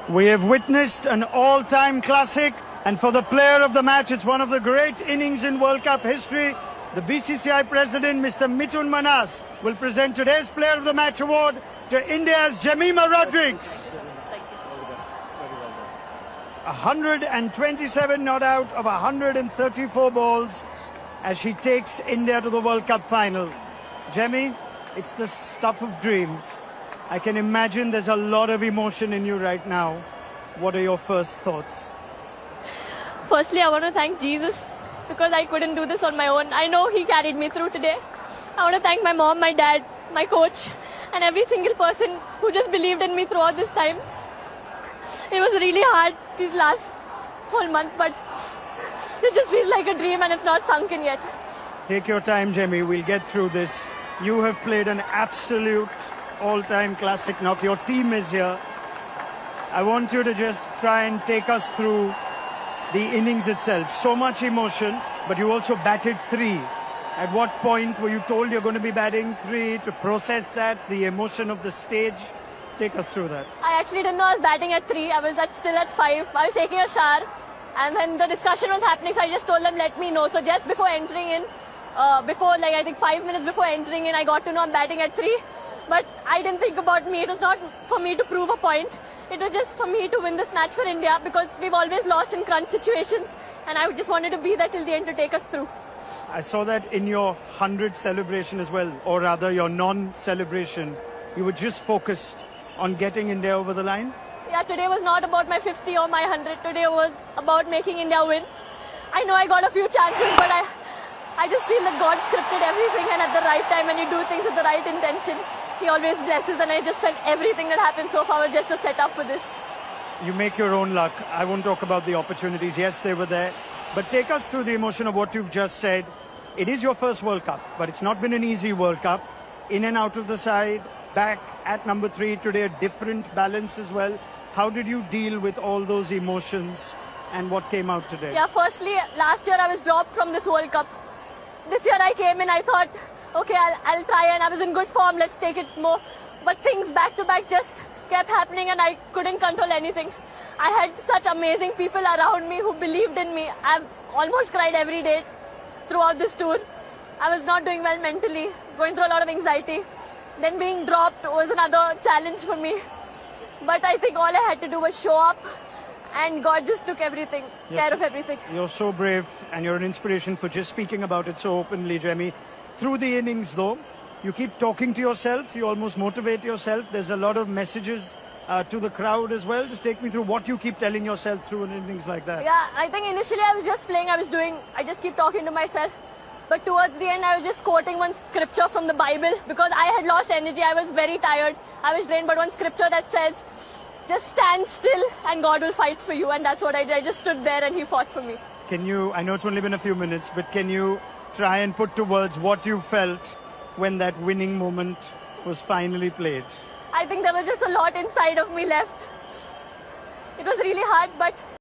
We have witnessed an all-time classic, and for the player of the match, it's one of the great innings in World Cup history. The BCCI president, Mr. Mithun Manas, will present today's Player of the Match award to India's Jemimah Rodrigues. 127 not out of 134 balls as she takes India to the World Cup final. Jemmy, it's the stuff of dreams. I can imagine there's a lot of emotion in you right now. What are your first thoughts? Firstly, I want to thank Jesus because I couldn't do this on my own. I know He carried me through today. I want to thank my mom, my dad, my coach, and every single person who just believed in me throughout this time. It was really hard these last whole month, but it just feels like a dream and it's not sunk in yet. Take your time, Jemmy. We'll get through this. You have played an absolute all-time classic knock. Your team is here. I want you to just try and take us through the innings itself. So much emotion, but you also batted 3. At what point were you told you're going to be batting 3 to process that, the emotion of the stage? Take us through that. I actually didn't know I was batting at 3. I was still at 5. I was taking a shower and then the discussion was happening, so I just told them, let me know. So just before entering in, I think 5 minutes before entering in, I got to know I'm batting at 3. But I didn't think about me. It was not for me to prove a point. It was just for me to win this match for India because we've always lost in crunch situations and I just wanted to be there till the end to take us through. I saw that in your 100 celebration as well, or rather your non-celebration. You were just focused on getting India over the line? Yeah, today was not about my 50 or my 100. Today was about making India win. I know I got a few chances, but I just feel that God scripted everything, and at the right time when you do things with the right intention, He always blesses, and I just felt everything that happened so far was just a setup for this. You make your own luck. I won't talk about the opportunities. Yes, they were there. But take us through the emotion of what you've just said. It is your first World Cup, but it's not been an easy World Cup. In and out of the side, back at number 3 today, a different balance as well. How did you deal with all those emotions and what came out today? Yeah, firstly, last year I was dropped from this World Cup. This year I came in, I thought, okay, I'll try, and I was in good form, let's take it more. But things back to back just kept happening and I couldn't control anything. I had such amazing people around me who believed in me. I've almost cried every day throughout this tour. I was not doing well mentally, going through a lot of anxiety. Then being dropped was another challenge for me. But I think all I had to do was show up and God just took everything, care of everything. You're so brave and you're an inspiration for just speaking about it so openly, Jemmy. Through the innings though, you keep talking to yourself, you almost motivate yourself. There's a lot of messages to the crowd as well. Just take me through what you keep telling yourself through an innings like that. Yeah, I think initially I was just playing, I just keep talking to myself. But towards the end, I was just quoting one scripture from the Bible because I had lost energy. I was very tired. I was drained. But one scripture that says, just stand still and God will fight for you. And that's what I did. I just stood there and He fought for me. Can you, I know it's only been a few minutes, but can you try and put to words what you felt when that winning moment was finally played? I think there was just a lot inside of me left. It was really hard, but